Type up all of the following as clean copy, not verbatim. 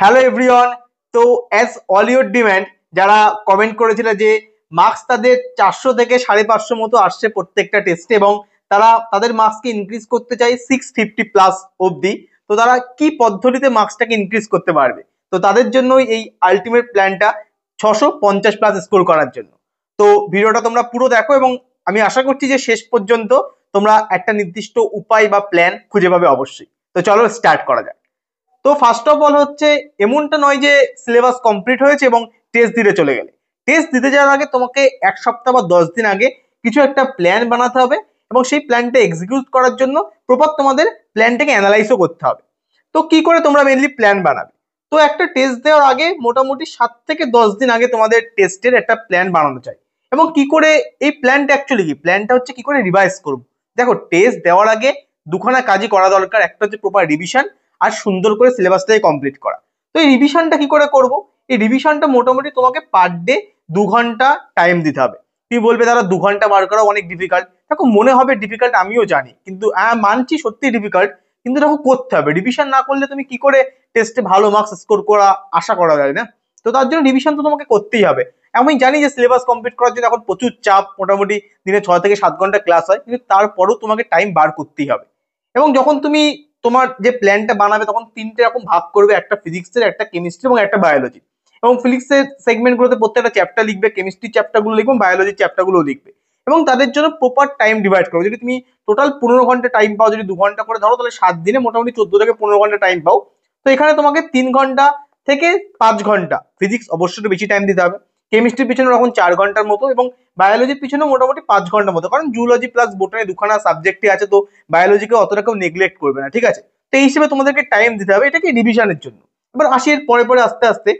Hello everyone. তো as all your demand, যারা comment করেছিল যে মার্কস তাদের 400 থেকে 550 মতো আসছে প্রত্যেকটা টেস্টে এবং তারা তাদের মার্কসকে ইনক্রিজ করতে চায় 650 প্লাস অবধি। তো তারা কি পদ্ধতিতে মার্কসটাকে ইনক্রিজ করতে পারবে? তো তাদের জন্য এই আলটিমেট প্ল্যানটা 650 প্লাস স্কোর করার জন্য। তো ভিডিওটা তোমরা পুরো দেখো এবং আমি আশা করছি যে শেষ পর্যন্ত তোমরা একটা নির্দিষ্ট উপায় বা প্ল্যান খুঁজে পাবে অবশ্যই। তো চলো স্টার্ট করা যাক। তো ফার্স্ট অফ অল হচ্ছে, এমনটা নয় যে সিলেবাস কমপ্লিট হয়েছে এবং টেস্ট দিতে চলে গেলে। টেস্ট দিতে যাওয়ার আগে তোমাকে এক সপ্তাহ বা 10 দিন আগে কিছু একটা প্ল্যান বানাতে হবে এবং সেই প্ল্যানটা এক্সিকিউট করার জন্য প্রপার তোমাদের প্ল্যানটাকে অ্যানালাইজও করতে হবে। তো কি করে তোমরা মেনলি প্ল্যান বানাবে? তো একটা টেস্ট দেওয়ার আগে মোটামুটি 7 থেকে 10 দিন আগে তোমাদের টেস্টের একটা প্ল্যান বানানো চাই। এবং কি করে এই প্ল্যানটা অ্যাকচুয়ালি কি, প্ল্যানটা হচ্ছে কি করে রিভাইজ করবো। দেখো, টেস্ট দেওয়ার আগে দুখানা কাজই করা দরকার। একটা হচ্ছে প্রপার রিভিশন আর সুন্দর করে সিলেবাসটাকে কমপ্লিট করা। তো এই রিভিশনটা কি করে করব? এই রিভিশনটা মোটামুটি তোমাকে পার ডে 2 ঘন্টা টাইম দিতে হবে। তুমি বলবে দাদা 2 ঘন্টা বার করা অনেক ডিফিকাল্ট। দেখো, মনে হবে ডিফিকাল্ট, আমিও জানি, কিন্তু মানছি সত্যি ডিফিকাল্ট, কিন্তু দেখো করতে হবে। রিভিশন না করলে তুমি কি করে টেস্টে ভালো মার্কস স্কোর করা আশা করা যায় না? তো তার জন্য রিভিশন তো তোমাকে করতেই হবে। আমি জানি যে সিলেবাস কমপ্লিট করার জন্য এখন প্রচুর চাপ, মোটামুটি দিনে 6 থেকে 7 ঘন্টা ক্লাস হয়, কিন্তু তারপরেও তোমাকে টাইম বার করতেই হবে। এবং যখন তুমি তোমার যে প্ল্যানটা বানাবে তখন 3টে রকম ভাগ করবে, একটা ফিজিক্সের, একটা কেমিস্ট্রি এবং একটা বায়োলজি। এবং ফিজিক্সের সেগমেন্টগুলোতে প্রত্যেকটা চ্যাপ্টার লিখবে, কেমিস্ট্রি চ্যাপ্টারগুলো লিখবে, বায়োলজি চ্যাপ্টারগুলো লিখবে। এবং তাদের জন্য প্রপার টাইম ডিভাইড করবে। যদি তুমি টোটাল 15 ঘন্টা টাইম পাও, যদি 2 ঘন্টা করে ধরো, তাহলে 7 দিনে মোটামুটি 14 থেকে 15 ঘন্টা টাইম পাও। তো এখানে তোমাকে 3 ঘন্টা থেকে 5 ঘন্টা ফিজিক্স অবশ্যই বেশি টাইম দিতে হবে। কেমিস্ট্রির পিছনে এখন 4 ঘন্টার মতো এবং বায়োলজির পিছনে মোটামুটি 5 ঘন্টার মতো, কারণ জুলজি প্লাস বোটানি দুখানা সাবজেক্টই আছে, তো বায়োলজিকে অতটা কেউ নেগলেক্ট করবে না, ঠিক আছে? তো এই হিসেবে তোমাদেরকে টাইম দিতে হবে, এটাকে রিভিশনের জন্য। এবার আসি এর পরে পরে আস্তে আস্তে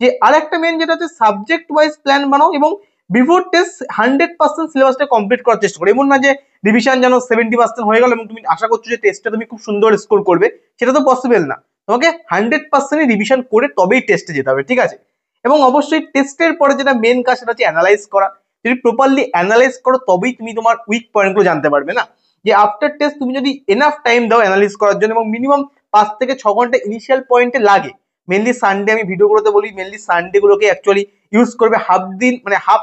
যে আরেকটা মেন, যেটা হচ্ছে সাবজেক্ট ওয়াইজ প্ল্যান বানাও এবং বিফোর টেস্ট 100% সিলেবাসটা কমপ্লিট করার চেষ্টা করো। এমন না যে রিভিশন যেন 70% হয়ে গেল এবং তুমি আশা করছো যে টেস্টে তুমি খুব সুন্দর স্কোর করবে, সেটা তো পসিবল না। তোমাকে 100% রিভিশন করে তবেই টেস্টে যেতে হবে, ঠিক আছে? এবং অবশ্যই টেস্টের পরে যেটা মেন কাজ, সেটা হচ্ছে অ্যানালাইজ করা। যদি প্রপারলি অ্যানালাইজ করো তবেই তুমি তোমার উইক পয়েন্টগুলো জানতে পারবে না। যে আফটার টেস্ট তুমি যদি এনাফ টাইম দাও অ্যানালাইজ করার জন্য, এবং মিনিমাম 5 থেকে 6 ঘন্টা ইনিশিয়াল পয়েন্টে লাগে। মেনলি সানডে, আমি ভিডিওগুলোতে বলি মেনলি সানডে গুলোকে অ্যাকচুয়ালি ইউজ করবে, হাফ দিন মানে হাফ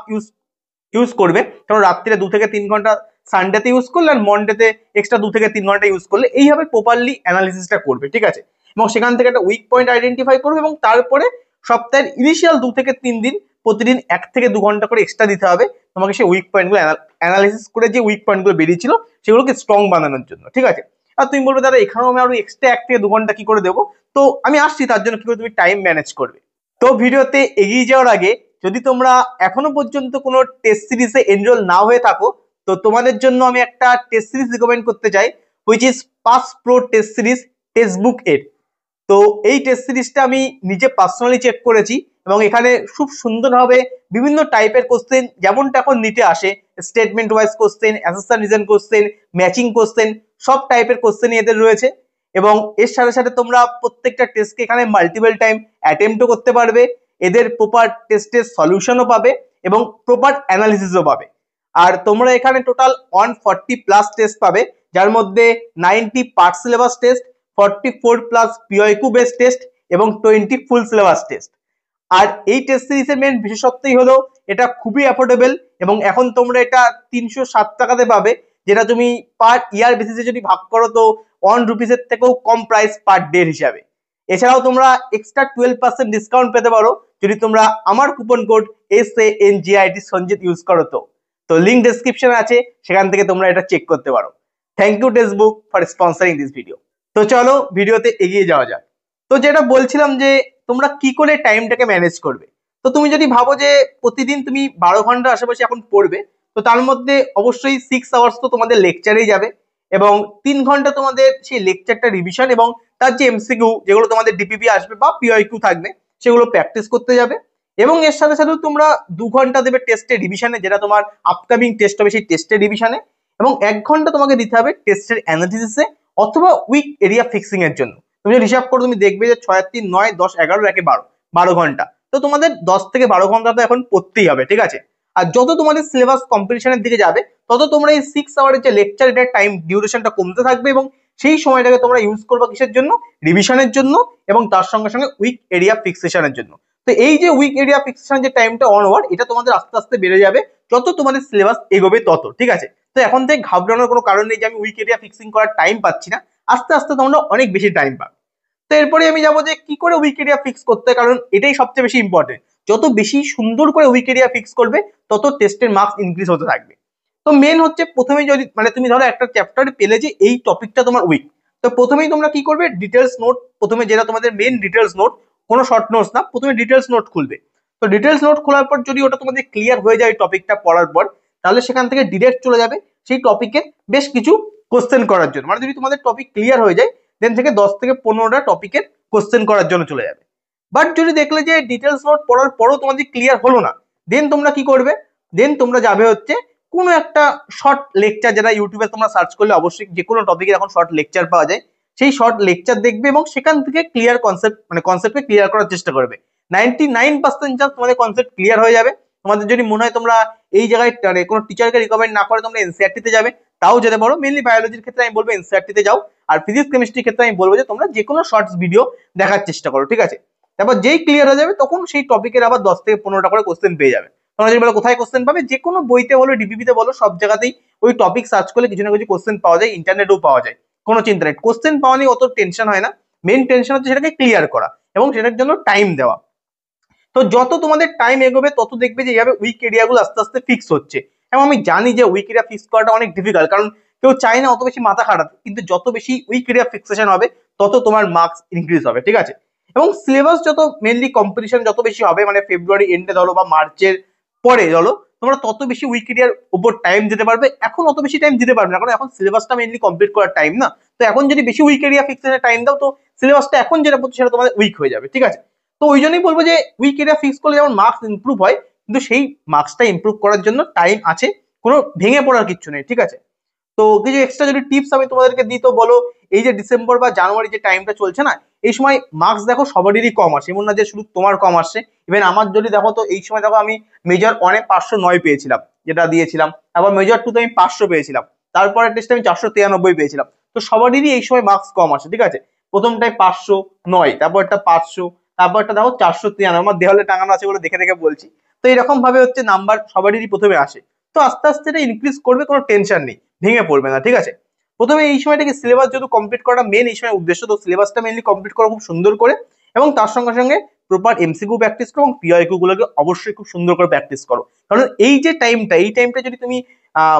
ইউজ করবে। কারণ রাত্রিরে 2 থেকে 3 ঘন্টা সানডেতে ইউজ করলে আর মন্ডেতে এক্সট্রা 2 থেকে 3 ঘন্টা ইউজ করলে, এইভাবে প্রপারলি অ্যানালিসিসটা করবে, ঠিক আছে? এবং সেখান থেকে একটা উইক পয়েন্ট আইডেন্টিফাই করবে এবং তারপরে সপ্তাহের ইনিশিয়াল 2 থেকে 3 দিন প্রতিদিন 1 থেকে 2 ঘন্টা করে এক্সট্রা দিতে হবে তোমাকে সেই উইক পয়েন্টগুলো অ্যানালিসিস করে, যে উইক পয়েন্টগুলো বেরিয়েছিল সেগুলোকে স্ট্রং বানানোর জন্য, ঠিক আছে? আর তুমি বলবে দাদা এখানেও আমি আরো এক্সট্রা 1 থেকে 2 ঘন্টা কি করে দেবো? তো আমি আসছি তার জন্য কি করে তুমি টাইম ম্যানেজ করবে। তো ভিডিওতে এগিয়ে যাওয়ার আগে, যদি তোমরা এখনো পর্যন্ত কোনো টেস্ট সিরিজে এনরোল না হয়ে থাকো, তো তোমাদের জন্য আমি একটা টেস্ট সিরিজ রিকমেন্ড করতে চাই, which is pass pro test series textbook এর। তো এই টেস্ট সিরিজটা আমি নিজে পার্সোনালি চেক করেছি এবং এখানে খুব সুন্দরভাবে বিভিন্ন টাইপের কোশ্চেন, যেমনটা এখন নিতে আসে, statement wise question, assertion reason question, matching question, সব টাইপের কোশ্চেনই এদের রয়েছে। এবং এর সাথে সাথে তোমরা প্রত্যেকটা টেস্টকে এখানে মাল্টিপল টাইম অ্যাটেম্পটও করতে পারবে, এদের প্রপার টেস্টের সলিউশনও পাবে এবং প্রপার অ্যানালিসিসও পাবে। আর তোমরা এখানে টোটাল 140 প্লাস টেস্ট পাবে, যার মধ্যে 90 পার্ট সিলেবাস টেস্ট, 44 প্লাস পিওকিউ বেস টেস্ট এবং 20 ফুল সিলেবাস টেস্ট। আর এই টেস্ট সিরিজের মেন বিশেষত্বই হলো এটা খুবই অ্যাফোর্ডেবল এবং এখন তোমরা এটা 307 টাকাতে পাবে, যেটা তুমি পার ইয়ার বেসিসে যদি ভাগ করো তো 1 রুপিসের থেকেও কম প্রাইস পার ডে হিসাবে। এছাড়াও তোমরা এক্সট্রা 12% ডিসকাউন্ট পেতে পারো যদি তোমরা আমার coupon code SANGIT Sanjit use করো। তো লিঙ্ক ডেসক্রিপশনে আছে, সেখান থেকে তোমরা এটা চেক করতে পারো। Thank you textbook for sponsoring this video. তো চলো ভিডিওতে এগিয়ে যাওয়া যাক। তো যেটা বলছিলাম যে তোমরা কি করে টাইমটাকে ম্যানেজ করবে। তো তুমি যদি ভাবো যে প্রতিদিন তুমি 12 ঘন্টা আশেপাশে এখন পড়বে, তো তার মধ্যে অবশ্যই 6 আওয়ার্স তো তোমাদের লেকচারেই যাবে এবং 3 ঘন্টা তোমাদের সেই লেকচারটা রিভিশন এবং তার যে এমসিকিউ, যেগুলো তোমাদের ডিপিপি আসবে বা পিওকিউ থাকবে, সেগুলো প্র্যাকটিস করতে যাবে। এবং এর সাথে সাথে তোমরা 2 ঘন্টা দেবে টেস্টের রিভিশনে, যেটা তোমার আপকামিং টেস্ট হবে সেই টেস্টের রিভিশনে। এবং 1 ঘন্টা তোমাকে দিতে হবে টেস্টের অ্যানালিসিসে অথবা উইক এরিয়া ফিক্সিং এর জন্য। তুমি যদি হিসাব করো, তুমি দেখবে যে 6 আর 3 9 10 11 একে 12 ঘন্টা। তো তোমাদের 10 থেকে 12 ঘন্টা তো এখন পড়তেই হবে, ঠিক আছে? আর যত তোমাদের সিলেবাস কম্পিটিশনের দিকে যাবে, তত তোমরা এই 6 আওয়ারের যে লেকচার, এটার টাইম ডিউরেশনটা কমতে থাকবে এবং সেই সময়টাকে তোমরা ইউজ করবে কিসের জন্য? রিভিশনের জন্য এবং তার সঙ্গে সঙ্গে উইক এরিয়া ফিক্সেশনের জন্য। তো এই যে উইক এরিয়া ফিক্সেশন যে টাইমটা অনওয়ার্ড, এটা তোমাদের আস্তে আস্তে বেড়ে যাবে যত তোমাদের সিলেবাস এগোবে তত, ঠিক আছে? তো এখন থেকে ঘাবড়ানোর কোনো কারণ নেই যে আমি উইক এরিয়া ফিক্সিং করার টাইম পাচ্ছি না, আস্তে আস্তে তোমরা অনেক বেশি টাইম পাবে। তো এরপরে আমি যাবো যে কি করে উইক এরিয়া ফিক্স করতে হয়, কারণ এটাই সবচেয়ে বেশি ইম্পর্টেন্ট। যত বেশি সুন্দর করে উইক এরিয়া ফিক্স করবে তত টেস্টের মার্কস ইনক্রিজ হতে থাকবে। তো মেন হচ্ছে প্রথমে যদি মানে তুমি ধরো একটা চ্যাপ্টারে পেলে যে এই টপিকটা তোমার উইক, তো প্রথমেই তোমরা কি করবে? ডিটেলস নোট, প্রথমে যেটা তোমাদের মেন ডিটেলস নোট, কোনো শর্ট নোটস না, প্রথমে ডিটেলস নোট খুলবে। তো ডিটেলস নোট খোলার পর যদি ওটা তোমাদের ক্লিয়ার হয়ে যায় টপিকটা পড়ার পর, তাহলে সেখান থেকে ডিরেক্ট চলে যাবে সেই টপিকের বেশ কিছু কোশ্চেন করার জন্য। মানে যদি তোমাদের টপিক ক্লিয়ার হয়ে যায় দেন থেকে 10 থেকে 15টা টপিকের কোশ্চেন করার জন্য চলে যাবে। বাট যদি দেখলে যে ডিটেলস নোট পড়ার পরও তোমাদের ক্লিয়ার হলো না, দেন তোমরা কি করবে? দেন তোমরা যাবে হচ্ছে কোনো একটা শর্ট লেকচার, যেটা ইউটিউবে তোমরা সার্চ করলে অবশ্যই যে কোনো টপিকের এখন শর্ট লেকচার পাওয়া যায়, সেই শর্ট লেকচার দেখবে এবং সেখান থেকে ক্লিয়ার কনসেপ্ট মানে কনসেপ্টকে ক্লিয়ার করার চেষ্টা করবে। 99% চান্স তোমাদের কনসেপ্ট ক্লিয়ার হয়ে যাবে। তোমাদের যদি মনে হয় তোমরা এই জায়গায় মানে কোনো টিচারকে রিকমেন্ড না করে তোমরা এনসিইআরটি তে যাবে, তাও যেতে পারো। মেনলি বায়োলজির ক্ষেত্রে আমি বলবো এনসিইআরটি তে যাও, আর ফিজিক্স কেমিস্ট্রির ক্ষেত্রে আমি বলবো যে তোমরা যে কোনো শর্টস ভিডিও দেখার চেষ্টা করো, ঠিক আছে? তারপর যেই ক্লিয়ার হয়ে যাবে তখন সেই টপিকের আবার 10 থেকে 15টা করে কোশ্চেন পেয়ে যাবে। তোমরা যদি বলো কোথায় কোশ্চেন পাবে, যে কোনো বইতে বলো, ডিপিপিতে বলো, সব জায়গাতেই ওই টপিক সার্চ করলে কিছু না কিছু কোশ্চেন পাওয়া যায়, ইন্টারনেটেও পাওয়া যায়। কোনো চিন্তা নেই, কোশ্চেন পাওয়া নিয়ে অত টেনশন হয় না। মেন টেনশন হচ্ছে সেটাকে ক্লিয়ার করা এবং সেটার জন্য টাইম দেওয়া। তো যত তোমাদের টাইম এগোবে তত দেখবে যে এইভাবে উইক এরিয়াগুলো আস্তে আস্তে ফিক্স হচ্ছে। এবং আমি জানি যে উইক এরিয়া ফিক্স করাটা অনেক ডিফিকাল্ট, কারণ কেউ চায় না অত বেশি মাথা খাটাতে, কিন্তু যত বেশি উইক এরিয়া ফিক্সেশন হবে তত তোমার মার্কস ইনক্রিজ হবে, ঠিক আছে? এবং সিলেবাস যত মেনলি কম্পিটিশন যত বেশি হবে, মানে ফেব্রুয়ারি এন্ডে ধরো বা মার্চের পরে ধরো, তোমরা তত বেশি উইক এরিয়ার উপর টাইম দিতে পারবে। এখন অত বেশি টাইম দিতে পারবে না, কারণ এখন সিলেবাসটা মেনলি কমপ্লিট করার টাইম না। তো এখন যদি বেশি উইক এরিয়া ফিক্সেশনে টাইম দাও, তো সিলেবাসটা এখন যেটা পড়ছে সেটা তোমাদের উইক হয়ে যাবে, ঠিক আছে? তো ওই জন্যই বলবো যে উইক এরিয়া ফিক্স করলে যেমন মার্কস ইমপ্রুভ হয়, কিন্তু সেই মার্কসটা ইমপ্রুভ করার জন্য টাইম আছে, কোনো ভেঙে পড়ার কিছু নেই, ঠিক আছে? তো কিছু এক্সট্রা যদি টিপস আমি তোমাদেরকে দিই তো বলো, এই যে ডিসেম্বর বা জানুয়ারি যে টাইমটা চলছে না, এই সময় মার্কস দেখো সবারই কম আসে, এমন না যে শুধু তোমার কম আসছে। ইভেন আমার যদি দেখো তো এই সময় দেখো আমি মেজর 1-এ 509 পেয়েছিলাম, যেটা দিয়েছিলাম। আবার মেজর 2-তে আমি 500 পেয়েছিলাম, তারপরে টেস্টে আমি 493 পেয়েছিলাম। তো সবারই এই সময় মার্কস কম আসে, ঠিক আছে? প্রথমটায় 509, তারপরটা 500, তারপরটা দেখো 493, আমার দেওয়ালে টাঙানো আছে বলে দেখে দেখে বলছি। তো এরকম ভাবে হচ্ছে নাম্বার সবারই প্রথমে আসে। তো আস্তে আস্তে এটা ইনক্রিজ করবে, কোনো টেনশন নেই, ভেঙে পড়বে না, ঠিক আছে? প্রথমে এই সময়টাকে সিলেবাস যেহেতু কমপ্লিট করা মেন এই সময় উদ্দেশ্য, তো সিলেবাসটা মেনলি কমপ্লিট করা খুব সুন্দর করে, এবং তার সঙ্গে সঙ্গে প্রপার এমসিকিউ প্র্যাকটিস করো এবং পিওয়াইকিউ গুলোকে অবশ্যই খুব সুন্দর করে প্র্যাকটিস করো। কারণ এই যে টাইমটা, এই টাইমটা যদি তুমি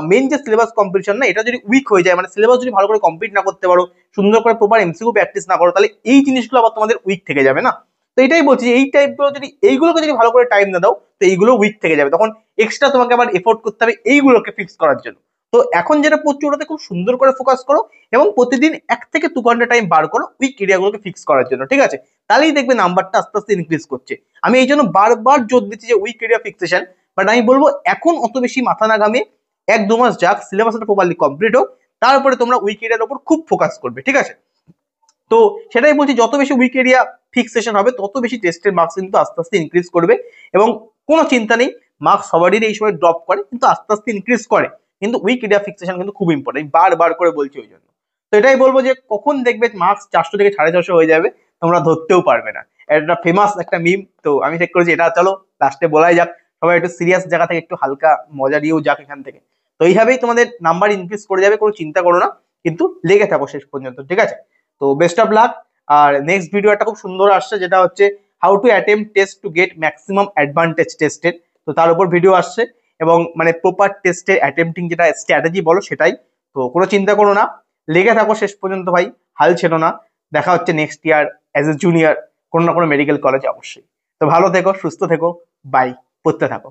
মেন যে সিলেবাস কমপ্লিশন না, এটা যদি উইক হয়ে যায়, মানে সিলেবাস যদি ভালো করে কমপ্লিট না করতে পারো, সুন্দর করে প্রপার এমসিকিউ প্র্যাকটিস না করো, তাহলে এই জিনিসগুলো আবার তোমাদের উইক থেকে যাবে না। তো এটাই বলছি, এই টাইপগুলো যদি এইগুলোকে যদি ভালো করে টাইম না দাও, তো এইগুলো উইক থেকে যাবে, তখন এক্সট্রা তোমাকে আবার এফোর্ট করতে হবে এইগুলোকে ফিক্স করার জন্য। তো এখন যেটা পড়ছো ওটাতে খুব সুন্দর করে ফোকাস করো এবং প্রতিদিন 1 থেকে 2 ঘন্টা টাইম বার করো উইক এরিয়াগুলোকে ফিক্স করার জন্য, ঠিক আছে? তাহলেই দেখবে নাম্বারটা আস্তে আস্তে ইনক্রিজ করছে। আমি এই জন্য বারবার জোর দিচ্ছি যে উইক এরিয়া ফিক্সেশন, বাট আমি বলবো এখন অত বেশি মাথা না ঘামিয়ে 1-2 মাস যাক, সিলেবাসটা প্রপারলি কমপ্লিট হোক, তারপরে তোমরা উইক এরিয়ার উপর খুব ফোকাস করবে, ঠিক আছে? তো সেটাই বলছি, যত বেশি উইক এরিয়া ফিক্সেশন হবে তত বেশি টেস্টের মার্কস কিন্তু আস্তে আস্তে ইনক্রিজ করবে। এবং কোনো চিন্তা নেই, মার্কস সবারই এই সময় ড্রপ করে কিন্তু আস্তে আস্তে ইনক্রিজ করে, কিন্তু উইক এরিয়া ফিক্সেশন কিন্তু খুব ইম্পর্টেন্ট, বারবার করে বলছি ওই জন্য। তো এটাই বলবো যে কখন দেখবে মার্কস 400 থেকে 450 হয়ে যাবে, তোমরা ধরতেও পারবে না। এটা ফেমাস একটা মিম, তো আমি ঠিক করেছি এটা চলো লাস্টে বলাই যাক, সবাই একটু সিরিয়াস জায়গা থেকে একটু হালকা মজা দিয়েও যাক এখান থেকে। তো এইভাবেই তোমাদের নাম্বার ইনক্রিজ করে যাবে, কোনো চিন্তা করো না, কিন্তু লেগে থাকো শেষ পর্যন্ত, ঠিক আছে? তো বেস্ট অফ লাক। আর নেক্সট ভিডিও একটা খুব সুন্দর আসছে, যেটা হচ্ছে how to attempt test to get maximum advantage tested. তো তার উপর ভিডিও আসছে, এবং মানে প্রপার টেস্টে অ্যাটেম্পটিং যেটা স্ট্র্যাটেজি বলো সেটাই। তো কোনো চিন্তা করো না, লেগে থাকো শেষ পর্যন্ত ভাই, হাল ছেড়ো না। দেখা হচ্ছে next year as a junior কোনো না কোনো মেডিকেল কলেজে অবশ্যই। তো ভালো থেকো, সুস্থ থেকো, বাই, পড়তে থাকো।